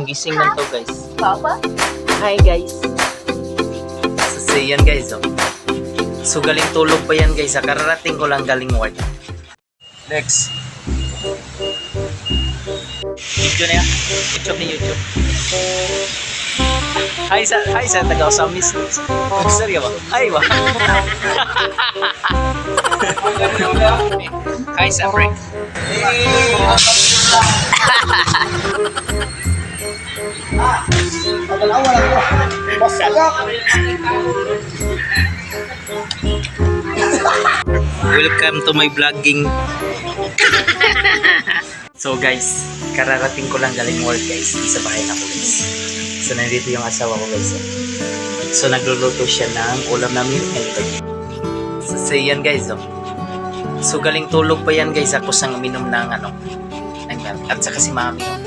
Gising lang to guys. Papa? Hi guys. So yan guys oh. So galing tulog pa yan guys. Kararating ko lang galing work. Next. Video na yan. YouTube ni YouTube. Hi sa taga-Osamis. Seryo ba? Hi ba? Hi sa break. Welcome to my vlogging. So guys, kararating ko lang galing work guys. Sa bahay na ko guys. So nandito yung asawa ko guys. So nagluluto siya ng ulam namin. So yan guys oh. So galing tulog pa yan guys. Ako sang uminom ng at saka si mami oh.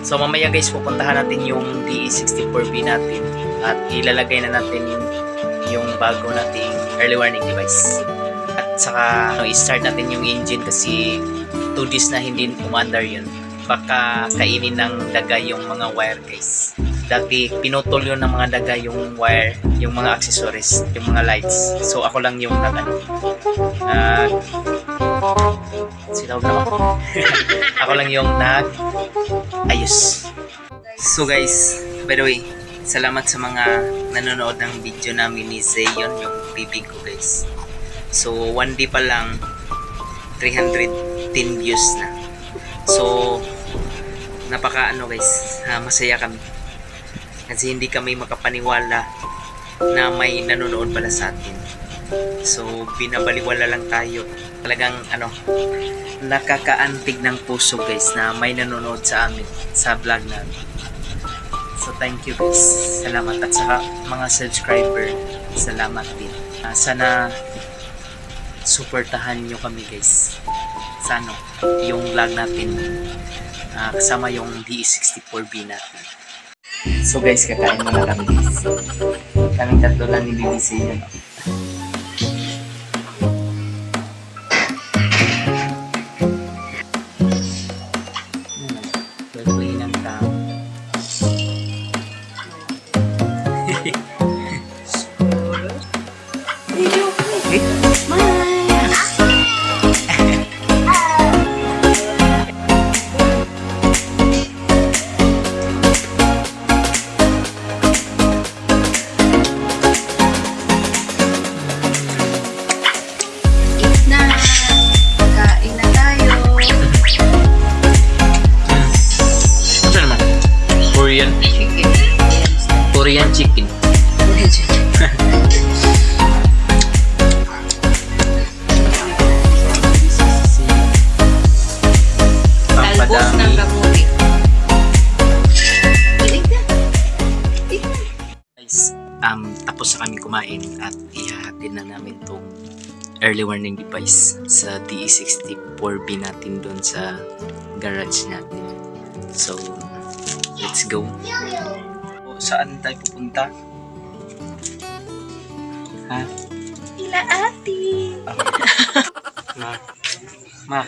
So mamaya guys, pupuntahan natin yung DE64B natin at ilalagay na natin yung bago nating early warning device. At saka i-start natin yung engine kasi 2 days na hindi umandar yun. Baka kainin ng daga yung mga wire guys. Dati pinutol yun ng mga daga yung wire, yung mga accessories, yung mga lights. So ako lang yung ako lang yung ayos. So guys, by the way, salamat sa mga nanonood ng video namin ni Zeyon, yung bibig ko guys. So 1 day pa lang 310 views na. So napaka guys, masaya kami. Kasi hindi kami makapaniwala na may nanonood pala sa atin. So binabaliwala lang tayo. Talagang nakakaantig ng puso guys na may nanonood sa amin sa vlog namin. So thank you guys. Salamat at saka mga subscriber. Salamat din. Sana suportahan nyo kami guys. Sa yung vlog natin kasama yung DE64B natin. So guys, kakain muna kami guys. Kaming tatlo lang ni BBC yun. Korean chicken. Talbos ng kabuti. Guys, tapos na kami kumain at ihahatid na namin tong early warning device sa DE64B natin doon sa garage natin. So, let's go. Saan tayo pupunta? Ha? Ila ati. Ma.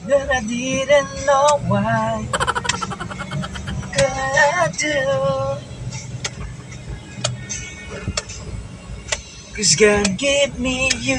That I didn't know why could I do, 'cause God gave me you.